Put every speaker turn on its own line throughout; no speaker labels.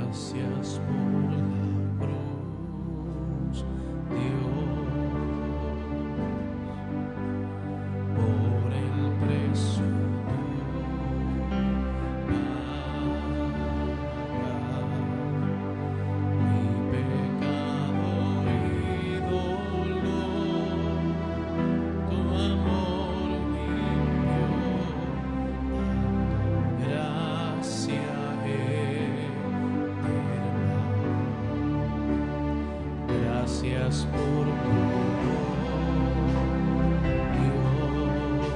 Gracias por la cruz, Dios, por el precio mi pecado y dolor, tu amor limpió, gracia gracias por tu amor, Dios,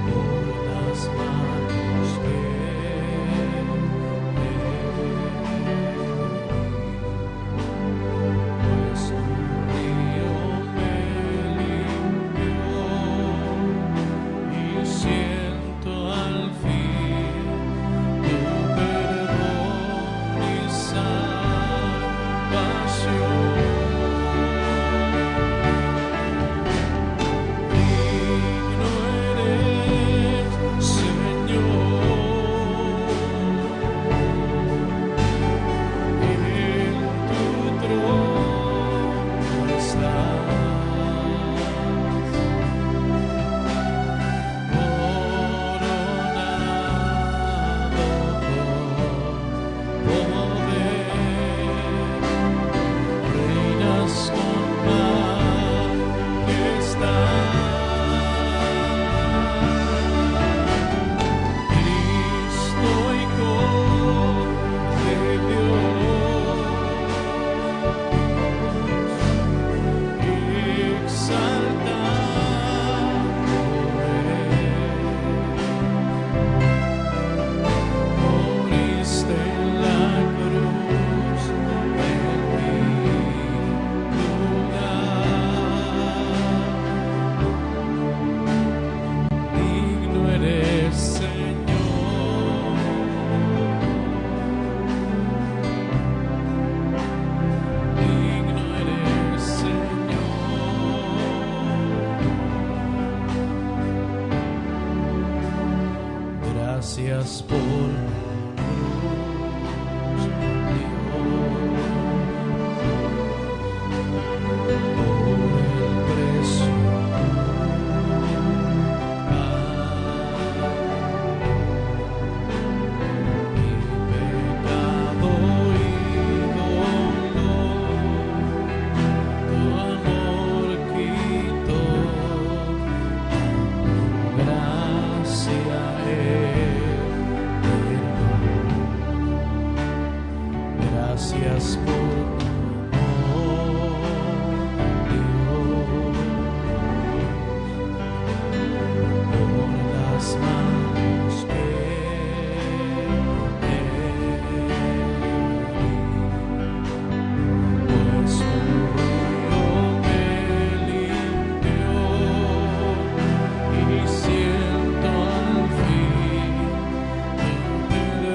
por las manos pues tu río me limpió y siento al fin tu perdón y gracias por la cruz, Dios, por el precio mi pecado y dolor, tu amor quitó, gracia gracias por tu amor, Dios, por las manos pues tu río me limpió y siento al fin tu perdón y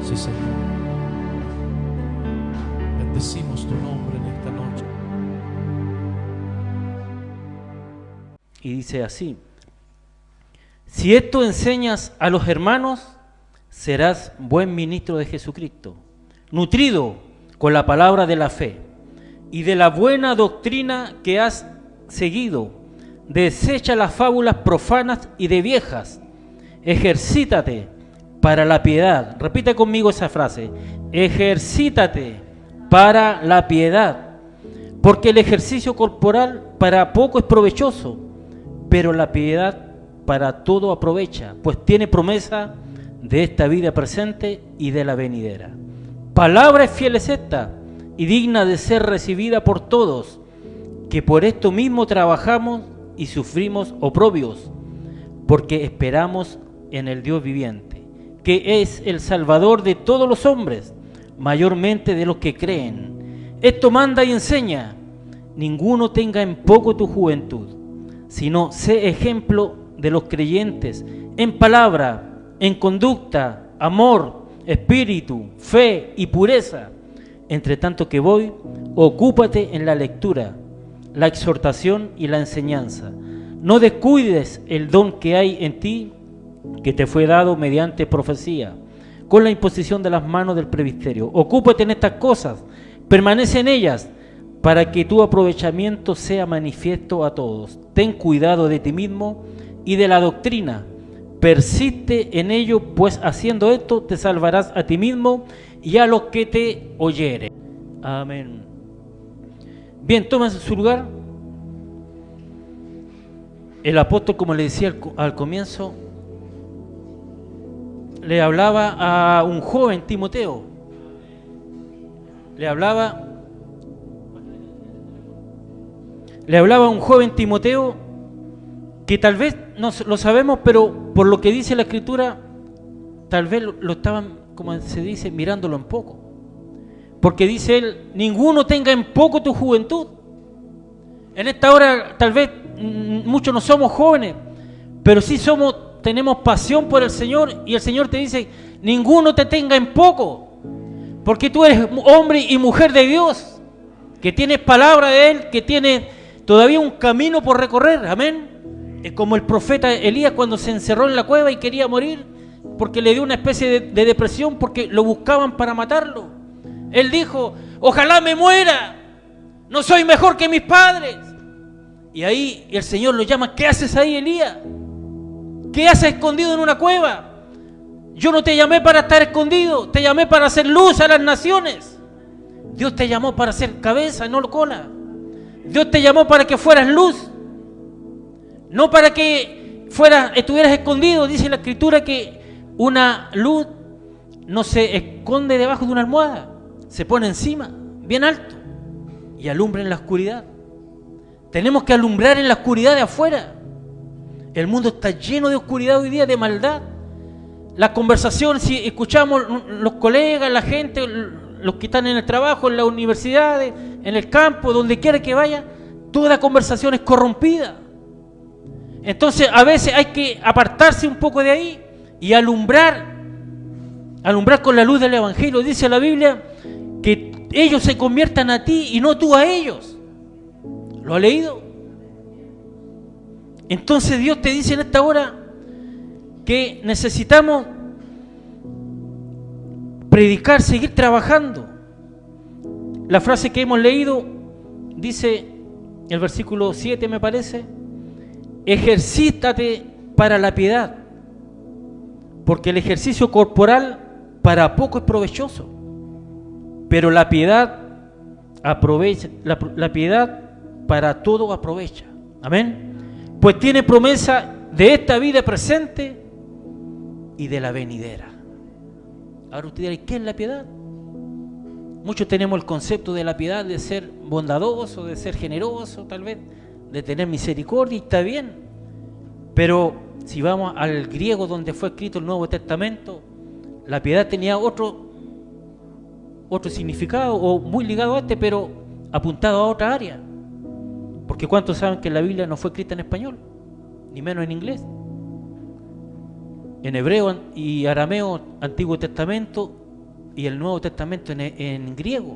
Sí, Señor. Bendecimos tu nombre en esta
y dice así: si esto enseñas a los hermanos, serás buen ministro de Jesucristo, nutrido con la palabra de la fe y de la buena doctrina que has seguido. Desecha las fábulas profanas y de viejas. Ejercítate para la piedad. Repite conmigo esa frase: ejercítate para la piedad, porque el ejercicio corporal para poco es provechoso, pero la piedad para todo aprovecha, pues tiene promesa de esta vida presente y de la venidera. Palabra fiel es esta y digna de ser recibida por todos, que por esto mismo trabajamos y sufrimos oprobios, porque esperamos en el Dios viviente, que es el Salvador de todos los hombres, mayormente de los que creen. Esto manda y enseña: ninguno tenga en poco tu juventud, sino sé ejemplo de los creyentes en palabra, en conducta, amor, espíritu, fe y pureza. Entre tanto que voy, ocúpate en la lectura, la exhortación y la enseñanza. No descuides el don que hay en ti, que te fue dado mediante profecía, con la imposición de las manos del presbiterio. Ocúpate en estas cosas, permanece en ellas, para que tu aprovechamiento sea manifiesto a todos. Ten cuidado de ti mismo y de la doctrina. Persiste en ello, pues haciendo esto te salvarás a ti mismo y a los que te oyeren. Amén. Bien, tómense su lugar. El apóstol, como le decía al comienzo, le hablaba a un joven Timoteo. Le hablaba a un joven Timoteo que tal vez no lo sabemos, pero por lo que dice la Escritura, tal vez lo estaban, como se dice, mirándolo en poco. Porque dice él: ninguno tenga en poco tu juventud. En esta hora tal vez muchos no somos jóvenes, pero sí tenemos pasión por el Señor, y el Señor te dice: ninguno te tenga en poco, porque tú eres hombre y mujer de Dios, que tienes palabra de Él, que tienes todavía un camino por recorrer. Amén. Es como el profeta Elías cuando se encerró en la cueva y quería morir, porque le dio una especie de depresión, porque lo buscaban para matarlo. Él dijo: ojalá me muera, no soy mejor que mis padres. Y ahí el Señor lo llama: ¿qué haces ahí, Elías? ¿Qué haces escondido en una cueva? Yo no te llamé para estar escondido, te llamé para hacer luz a las naciones. Dios te llamó para ser cabeza, no cola. Dios te llamó para que fueras luz, no para que estuvieras escondido. Dice la Escritura que una luz no se esconde debajo de una almohada, se pone encima, bien alto, y alumbra en la oscuridad. Tenemos que alumbrar en la oscuridad de afuera. El mundo está lleno de oscuridad hoy día, de maldad. La conversación, si escuchamos los colegas, la gente, los que están en el trabajo, en las universidades, en el campo, donde quiera que vaya, toda conversación es corrompida. Entonces a veces hay que apartarse un poco de ahí y alumbrar con la luz del Evangelio. Dice la Biblia que ellos se conviertan a ti y no tú a ellos. ¿Lo ha leído? Entonces Dios te dice en esta hora que necesitamos predicar, seguir trabajando. La frase que hemos leído dice, el versículo 7 me parece: ejercítate para la piedad, porque el ejercicio corporal para poco es provechoso, pero la piedad aprovecha, la piedad para todo aprovecha. Amén. Pues tiene promesa de esta vida presente y de la venidera. Ahora usted dirá: ¿qué es la piedad? Muchos tenemos el concepto de la piedad de ser bondadoso, de ser generoso, tal vez, de tener misericordia, y está bien. Pero si vamos al griego donde fue escrito el Nuevo Testamento, la piedad tenía otro significado, o muy ligado a pero apuntado a otra área. Porque ¿cuántos saben que la Biblia no fue escrita en español? Ni menos en inglés. En hebreo y arameo, Antiguo Testamento, y el Nuevo Testamento en griego.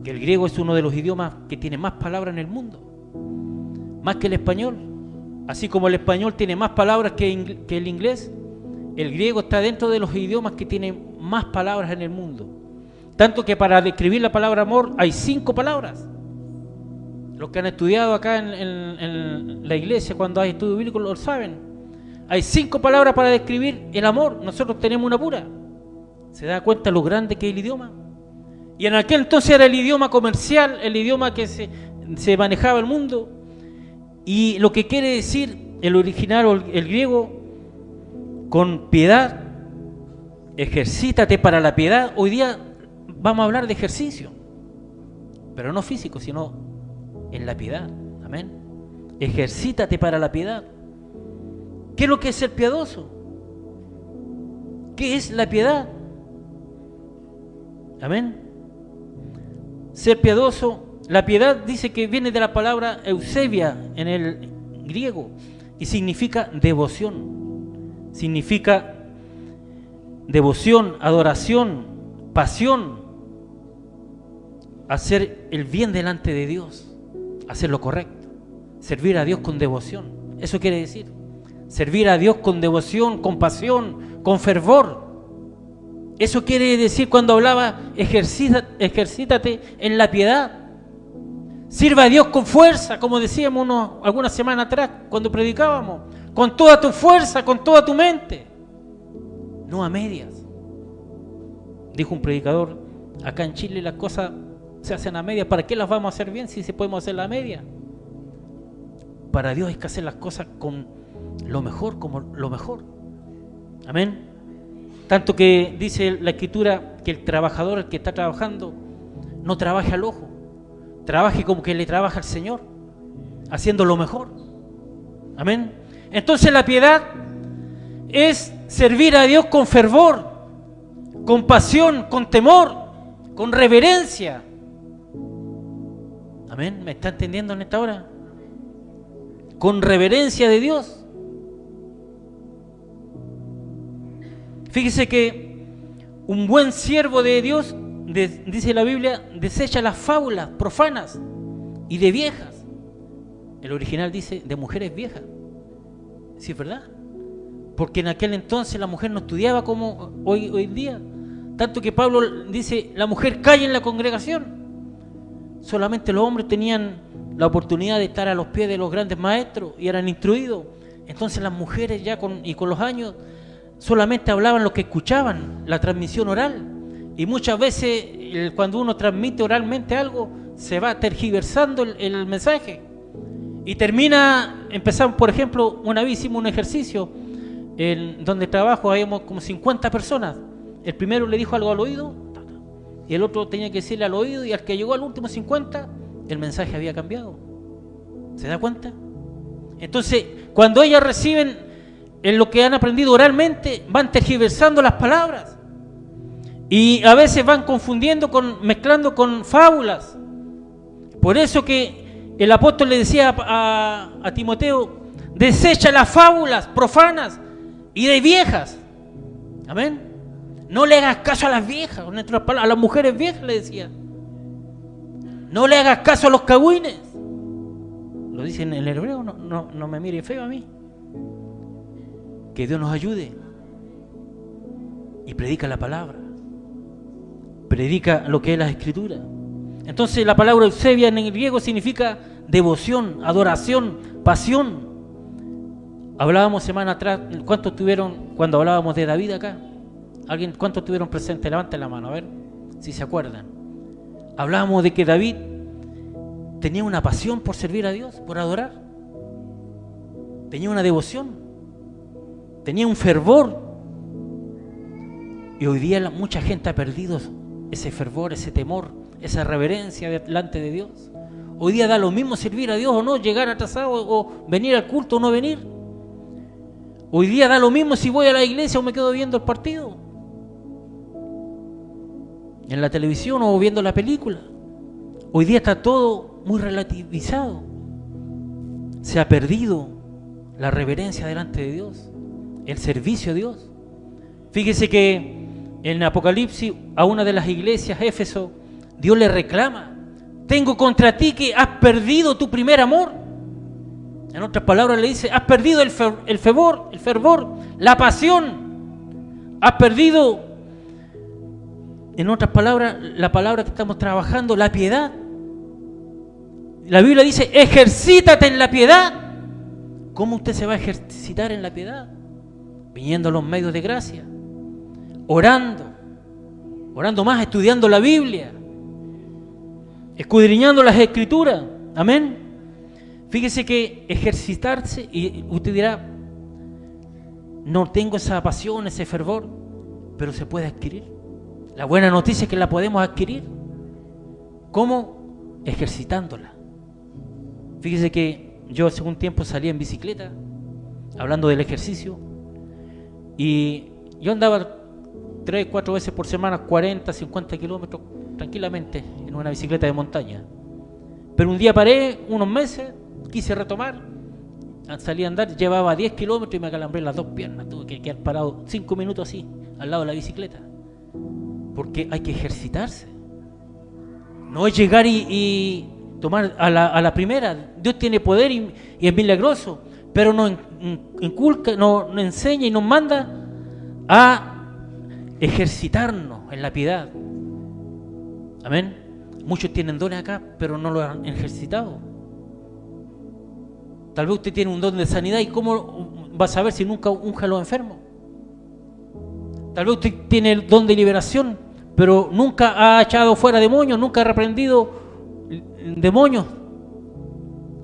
Que el griego es uno de los idiomas que tiene más palabras en el mundo, más que el español. Así como el español tiene más palabras que el inglés, el griego está dentro de los idiomas que tienen más palabras en el mundo. Tanto que para describir la palabra amor hay 5 palabras. Los que han estudiado acá en la iglesia, cuando hay estudio bíblico, lo saben. Hay 5 palabras para describir el amor. Nosotros tenemos una pura. ¿Se da cuenta lo grande que es el idioma? Y en aquel entonces era el idioma comercial, el idioma que se manejaba el mundo. Y lo que quiere decir el original o el griego, con piedad, ejercítate para la piedad. Hoy día vamos a hablar de ejercicio, pero no físico, sino en la piedad. Amén. Ejercítate para la piedad. ¿Qué es lo que es ser piadoso? ¿Qué es la piedad? Amén. Ser piadoso, la piedad dice que viene de la palabra eusebia en el griego y significa devoción. Significa devoción, adoración, pasión, hacer el bien delante de Dios, hacer lo correcto, servir a Dios con devoción. Eso quiere decir, servir a Dios con devoción, con pasión, con fervor. Eso quiere decir cuando hablaba, ejercítate en la piedad. Sirva a Dios con fuerza, como decíamos algunas semanas atrás cuando predicábamos, con toda tu fuerza, con toda tu mente, no a medias. Dijo un predicador, acá en Chile las cosas se hacen a medias. ¿Para qué las vamos a hacer bien si se podemos hacer a media? Para Dios hay que hacer las cosas con lo mejor, como lo mejor. Amén. Tanto que dice la Escritura que el trabajador, el que está trabajando, no trabaje al ojo, trabaje como que le trabaja al Señor, haciendo lo mejor. Amén. Entonces la piedad es servir a Dios con fervor, con pasión, con temor, con reverencia. Amén. ¿Me está entendiendo en esta hora? Con reverencia de Dios. Fíjese que un buen siervo de Dios, dice la Biblia, desecha las fábulas profanas y de viejas. El original dice de mujeres viejas. Sí, es verdad. Porque en aquel entonces la mujer no estudiaba como hoy en día. Tanto que Pablo dice, la mujer calla en la congregación. Solamente los hombres tenían la oportunidad de estar a los pies de los grandes maestros y eran instruidos. Entonces las mujeres ya con los años solamente hablaban lo que escuchaban, la transmisión oral. Y muchas veces cuando uno transmite oralmente algo, se va tergiversando el mensaje. Y empezamos, por ejemplo, una vez hicimos un ejercicio en donde trabajo, habíamos como 50 personas. El primero le dijo algo al oído, y el otro tenía que decirle al oído, y al que llegó al último 50, el mensaje había cambiado. ¿Se da cuenta? Entonces, cuando ellas reciben en lo que han aprendido oralmente, van tergiversando las palabras y a veces van mezclando con fábulas. Por eso que el apóstol le decía a Timoteo, desecha las fábulas profanas y de viejas. Amén. No le hagas caso a las viejas, con otras palabras, a las mujeres viejas le decía. No le hagas caso a los cagüines. Lo dice en el hebreo, no me mire feo a mí. Que Dios nos ayude y predica la palabra, predica lo que es la Escritura. Entonces la palabra eusebia en el griego significa devoción, adoración, pasión. Hablábamos semana atrás, ¿cuántos tuvieron cuando hablábamos de David acá? ¿Cuántos tuvieron presente? Levanten la mano, a ver si se acuerdan. Hablábamos de que David tenía una pasión por servir a Dios, por adorar. Tenía una devoción. Tenía un fervor. Y hoy día mucha gente ha perdido ese fervor, ese temor, esa reverencia delante de Dios. Hoy día da lo mismo servir a Dios o no, llegar atrasado o venir al culto o no venir. Hoy día da lo mismo si voy a la iglesia o me quedo viendo el partido en la televisión o viendo la película. Hoy día está todo muy relativizado. Se ha perdido la reverencia delante de Dios, el servicio a Dios. Fíjese que en Apocalipsis a una de las iglesias, Éfeso, Dios le reclama: tengo contra ti que has perdido tu primer amor. En otras palabras le dice, has perdido el fervor, la pasión. Has perdido, en otras palabras, la palabra que estamos trabajando, la piedad. La Biblia dice, ejercítate en la piedad. ¿Cómo usted se va a ejercitar en la piedad? Viniendo a los medios de gracia, orando más, estudiando la Biblia, escudriñando las Escrituras. Amén. Fíjese que ejercitarse, y usted dirá, no tengo esa pasión, ese fervor, pero se puede adquirir. La buena noticia es que la podemos adquirir. ¿Cómo? Ejercitándola. Fíjese que yo hace un tiempo salí en bicicleta, hablando del ejercicio, y yo andaba 3-4 veces por semana, 40, 50 kilómetros, tranquilamente, en una bicicleta de montaña. Pero un día paré, unos meses, quise retomar, salí a andar, llevaba 10 kilómetros y me acalambré las dos piernas, tuve que quedar parado 5 minutos así, al lado de la bicicleta, porque hay que ejercitarse. No es llegar y tomar a la primera. Dios tiene poder y es milagroso, pero nos inculca, nos enseña y nos manda a ejercitarnos en la piedad. Amén. Muchos tienen dones acá, pero no lo han ejercitado. Tal vez usted tiene un don de sanidad, y ¿cómo va a saber si nunca unja a los enfermos? Tal vez usted tiene el don de liberación, pero nunca ha echado fuera demonios, nunca ha reprendido demonios.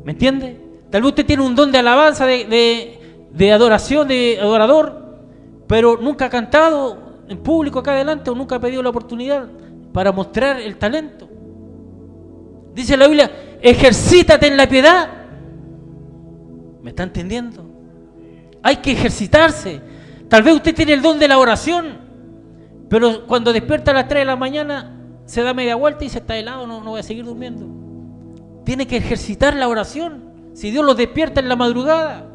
¿Me entiende? Tal vez usted tiene un don de alabanza, de adoración, de adorador, pero nunca ha cantado en público acá adelante, o nunca ha pedido la oportunidad para mostrar el talento. Dice la Biblia, ejercítate en la piedad. ¿Me está entendiendo? Hay que ejercitarse. Tal vez usted tiene el don de la oración, pero cuando despierta a las 3 de la mañana se da media vuelta y se está helado, no voy a seguir durmiendo. Tiene que ejercitar la oración. Si Dios los despierta en la madrugada,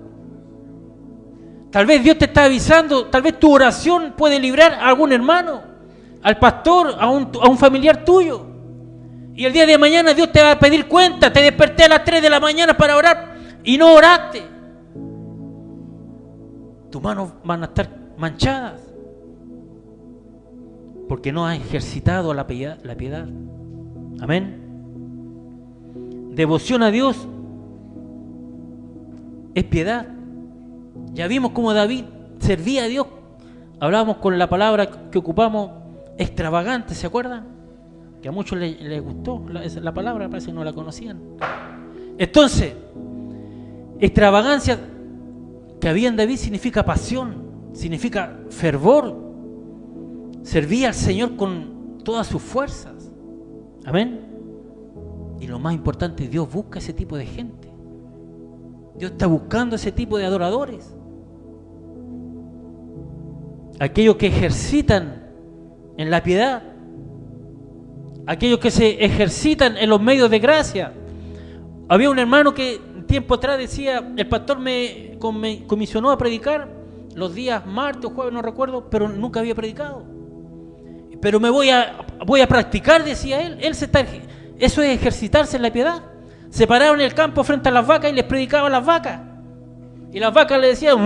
tal vez Dios te está avisando, tal vez tu oración puede librar a algún hermano, al pastor, a un familiar tuyo. Y el día de mañana Dios te va a pedir cuenta. Te desperté a las 3 de la mañana para orar y no oraste. Tus manos van a estar manchadas porque no has ejercitado la piedad. Amén. Devoción a Dios es piedad. Ya vimos cómo David servía a Dios. Hablábamos con la palabra que ocupamos, extravagante, ¿se acuerdan? Que a muchos les gustó la palabra, parece que no la conocían. Entonces, extravagancia que había en David significa pasión, significa fervor. Servía al Señor con todas sus fuerzas. Amén. Y lo más importante, Dios busca ese tipo de gente. Dios está buscando ese tipo de adoradores. Aquellos que ejercitan en la piedad. Aquellos que se ejercitan en los medios de gracia. Había un hermano que tiempo atrás decía, el pastor me comisionó a predicar los días martes o jueves, no recuerdo, pero nunca había predicado. Pero me voy a practicar, decía él. Eso es ejercitarse en la piedad. Se pararon en el campo frente a las vacas y les predicaba a las vacas. Y las vacas le decían,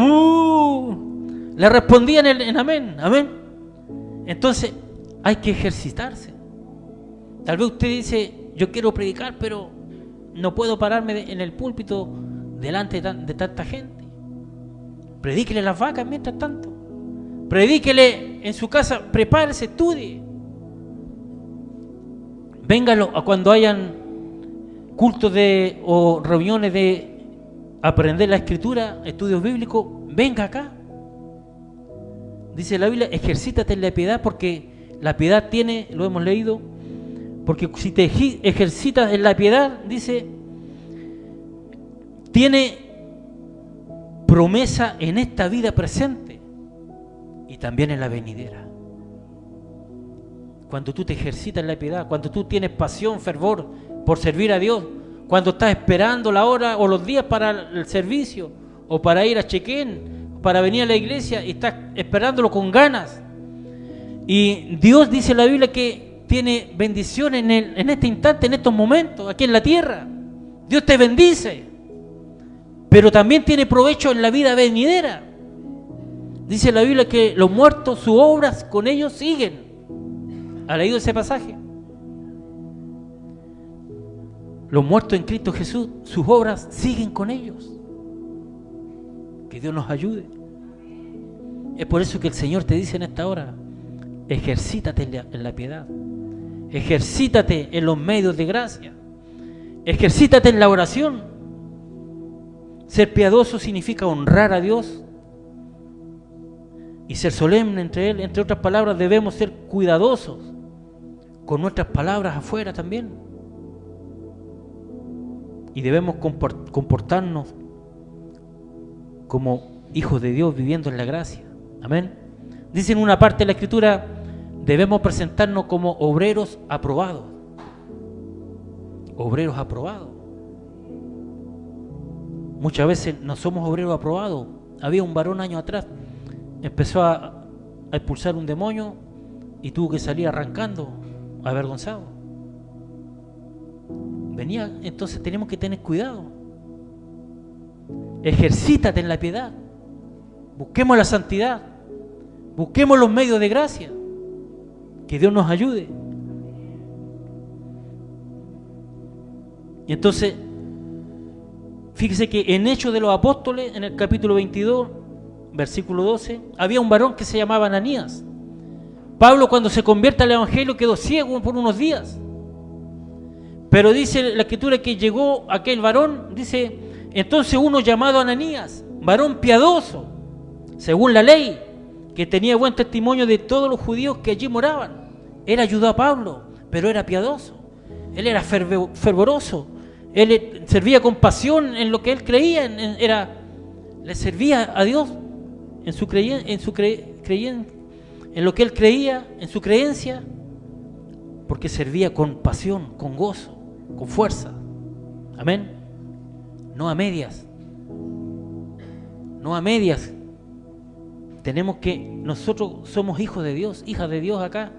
le respondían en amén, amén. Entonces hay que ejercitarse. Tal vez usted dice, yo quiero predicar, pero no puedo pararme en el púlpito delante de tanta gente. Predíquele a las vacas mientras tanto. Predíquele en su casa, prepárese, estudie. Véngalo a cuando hayan cultos o reuniones de aprender la Escritura, estudios bíblicos, venga acá. Dice la Biblia, ejercítate en la piedad, porque la piedad tiene, lo hemos leído, porque si te ejercitas en la piedad, dice, tiene promesa en esta vida presente y también en la venidera. Cuando tú te ejercitas en la piedad, cuando tú tienes pasión, fervor por servir a Dios, cuando estás esperando la hora o los días para el servicio o para ir a check-in, para venir a la iglesia y estás esperándolo con ganas. Y Dios dice en la Biblia que tiene bendición en este instante, en estos momentos, aquí en la tierra. Dios te bendice. pero también tiene provecho en la vida venidera. Dice la Biblia que los muertos, sus obras con ellos siguen. ¿Ha leído ese pasaje? Los muertos en Cristo Jesús, sus obras siguen con ellos. Que Dios nos ayude. Es por eso que el Señor te dice en esta hora: ejercítate en la piedad, ejercítate en los medios de gracia, ejercítate en la oración. Ser piadoso significa honrar a Dios y ser solemne entre Él. Entre otras palabras, debemos ser cuidadosos con nuestras palabras afuera también. Y debemos comportarnos como hijos de Dios viviendo en la gracia. Amén. Dice en una parte de la Escritura: debemos presentarnos como obreros aprobados. Obreros aprobados. Muchas veces no somos obreros aprobados. Había un varón años atrás, empezó a expulsar un demonio y tuvo que salir arrancando, avergonzado. Venía, entonces tenemos que tener cuidado. Ejercítate en la piedad. Busquemos la santidad. Busquemos los medios de gracia. Que Dios nos ayude. Y entonces, fíjese que en Hechos de los Apóstoles, en el capítulo 22, versículo 12, había un varón que se llamaba Ananías. Pablo, cuando se convierte al Evangelio, quedó ciego por unos días. Pero dice la Escritura que llegó aquel varón, dice, entonces uno llamado Ananías, varón piadoso, según la ley, que tenía buen testimonio de todos los judíos que allí moraban. Él ayudó a Pablo, pero era piadoso. Él era fervoroso. Él servía con pasión en lo que él creía. Le servía a Dios en lo que él creía, en su creencia, porque servía con pasión, con gozo, con fuerza. Amén. No a medias. No a medias. Nosotros somos hijos de Dios, hijas de Dios acá.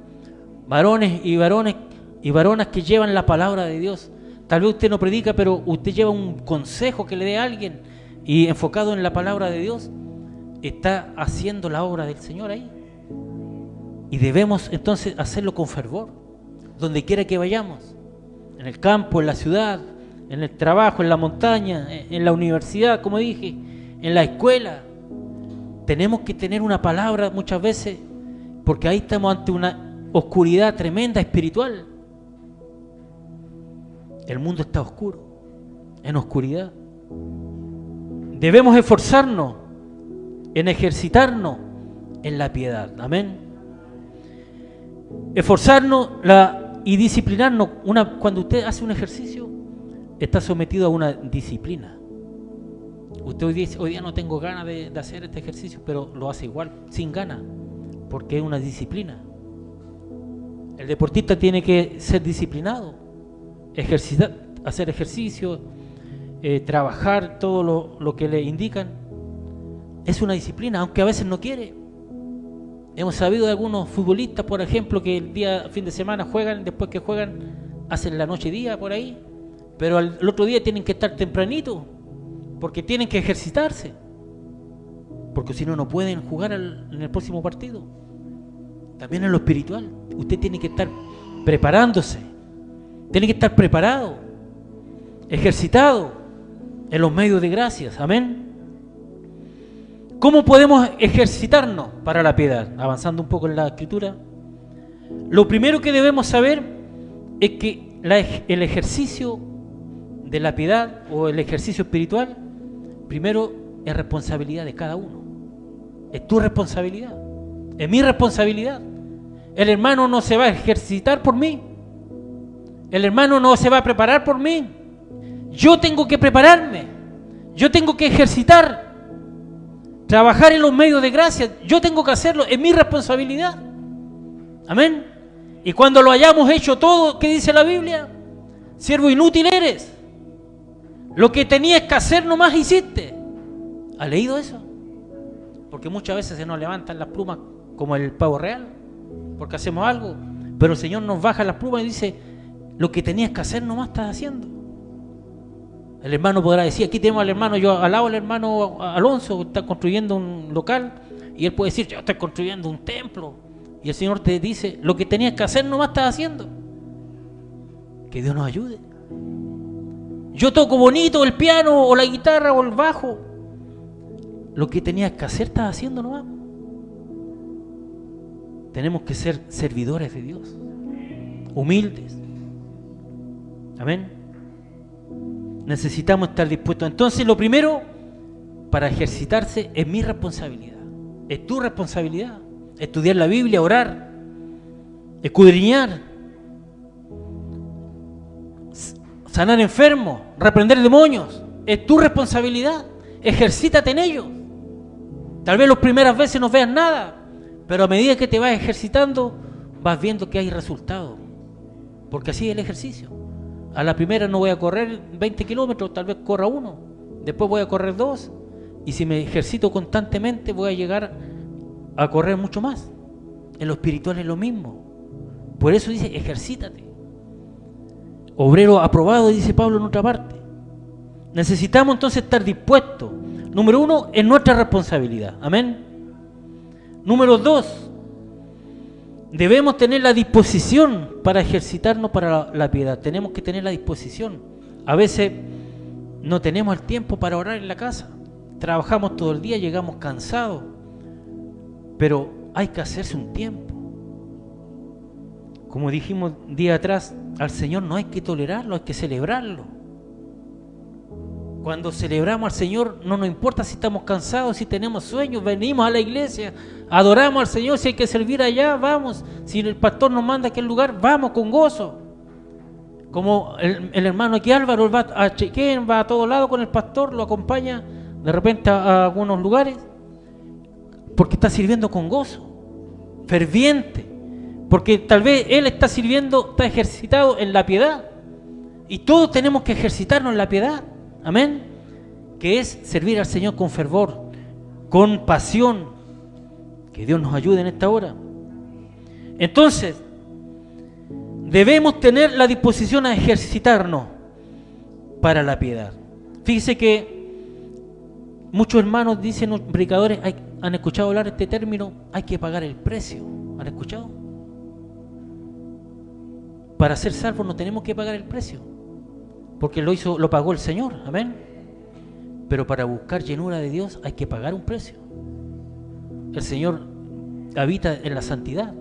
Varones y varonas que llevan la palabra de Dios. Tal vez usted no predica, pero usted lleva un consejo que le dé a alguien y enfocado en la palabra de Dios, está haciendo la obra del Señor ahí. Y debemos entonces hacerlo con fervor, donde quiera que vayamos, en el campo, en la ciudad, en el trabajo, en la montaña, en la universidad, como dije, en la escuela. Tenemos que tener una palabra muchas veces, porque ahí estamos ante una oscuridad tremenda espiritual. El mundo está oscuro, en oscuridad. Debemos esforzarnos en ejercitarnos en la piedad. Amén. Esforzarnos y disciplinarnos. Cuando usted hace un ejercicio, está sometido a una disciplina. Usted hoy dice, hoy día no tengo ganas de hacer este ejercicio, pero lo hace igual, sin ganas, porque es una disciplina. El deportista tiene que ser disciplinado, hacer ejercicio, trabajar todo lo que le indican. Es una disciplina, aunque a veces no quiere. Hemos sabido de algunos futbolistas, por ejemplo, que el fin de semana juegan, después que juegan, hacen la noche y día por ahí, pero el otro día tienen que estar tempranito, porque tienen que ejercitarse, porque si no, no pueden jugar en el próximo partido. También en lo espiritual, usted tiene que estar preparándose, tiene que estar preparado, ejercitado en los medios de gracias. Amén. ¿Cómo podemos ejercitarnos para la piedad? Avanzando un poco en la Escritura, lo primero que debemos saber es que el ejercicio de la piedad o el ejercicio espiritual, primero es responsabilidad de cada uno. Es tu responsabilidad, es mi responsabilidad. El hermano no se va a ejercitar por mí, el hermano no se va a preparar por mí. Yo tengo que prepararme, yo tengo que ejercitar, trabajar en los medios de gracia. Yo tengo que hacerlo, es mi responsabilidad. Amén. Y cuando lo hayamos hecho todo, ¿qué dice la Biblia? Siervo inútil eres, lo que tenías que hacer nomás hiciste. ¿Ha leído eso? Porque muchas veces se nos levantan las plumas como el pavo real, porque hacemos algo, pero el Señor nos baja las plumas y dice, lo que tenías que hacer nomás estás haciendo. El hermano podrá decir, aquí tenemos al hermano, yo al lado del hermano Alonso, que está construyendo un local, y él puede decir, yo estoy construyendo un templo. Y el Señor te dice, lo que tenías que hacer nomás estás haciendo. Que Dios nos ayude. Yo toco bonito el piano, o la guitarra, o el bajo. Lo que tenías que hacer estás haciendo nomás. Tenemos que ser servidores de Dios, humildes. Amén. Necesitamos estar dispuestos. Entonces, lo primero para ejercitarse es mi responsabilidad, es tu responsabilidad. Estudiar la Biblia, orar, escudriñar, sanar enfermos, reprender demonios, es tu responsabilidad. Ejercítate en ello. Tal vez las primeras veces no veas nada, pero a medida que te vas ejercitando, vas viendo que hay resultados, porque así es el ejercicio. A la primera no voy a correr 20 kilómetros, tal vez corra 1, después voy a correr 2, y si me ejercito constantemente voy a llegar a correr mucho más. En lo espiritual es lo mismo. Por eso dice, ejercítate. Obrero aprobado, dice Pablo en otra parte. Necesitamos entonces estar dispuestos. Número 1, es nuestra responsabilidad. Amén. Número 2, debemos tener la disposición para ejercitarnos para la piedad. Tenemos que tener la disposición. A veces no tenemos el tiempo para orar en la casa. Trabajamos todo el día, llegamos cansados. Pero hay que hacerse un tiempo. Como dijimos día atrás, al Señor no hay que tolerarlo, hay que celebrarlo. Cuando celebramos al Señor, no nos importa si estamos cansados, si tenemos sueños, venimos a la iglesia, adoramos al Señor, si hay que servir allá, vamos. Si el pastor nos manda a aquel lugar, vamos con gozo. Como el hermano aquí Álvaro va a Chequén, va a todos lados con el pastor, lo acompaña de repente a algunos lugares, porque está sirviendo con gozo, ferviente, porque tal vez él está sirviendo, está ejercitado en la piedad, y todos tenemos que ejercitarnos en la piedad, amén, que es servir al Señor con fervor, con pasión. Que Dios nos ayude en esta hora. Entonces, debemos tener la disposición a ejercitarnos para la piedad. Fíjese que muchos hermanos dicen, los predicadores, han escuchado hablar de este término, hay que pagar el precio. ¿Han escuchado? Para ser salvos no tenemos que pagar el precio, porque lo pagó el Señor, amén. Pero para buscar llenura de Dios hay que pagar un precio. El Señor habita en la santidad,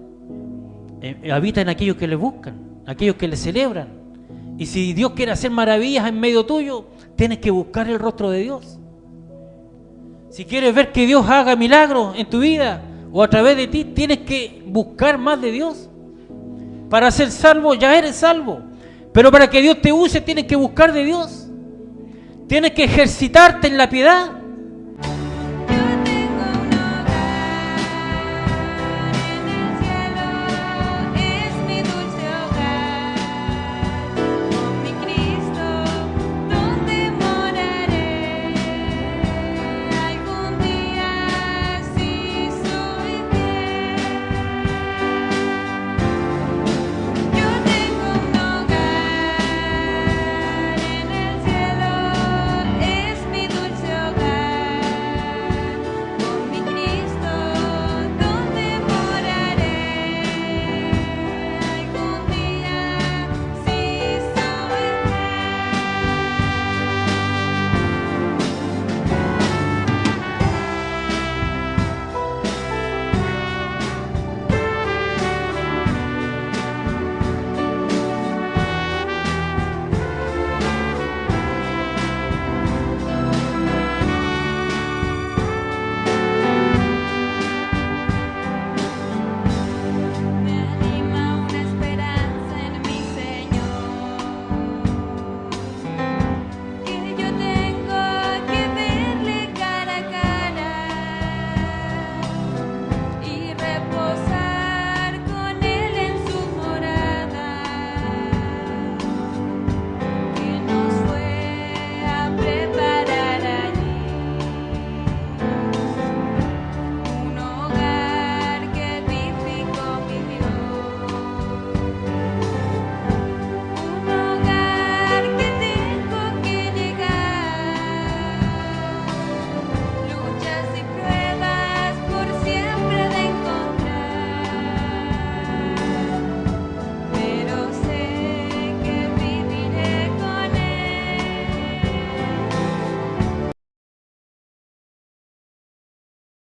habita en aquellos que le buscan, aquellos que le celebran. Y si Dios quiere hacer maravillas en medio tuyo, tienes que buscar el rostro de Dios. Si quieres ver que Dios haga milagros en tu vida o a través de ti, tienes que buscar más de Dios. Para ser salvo, ya eres salvo. Pero para que Dios te use, tienes que buscar de Dios. Tienes que ejercitarte en la piedad.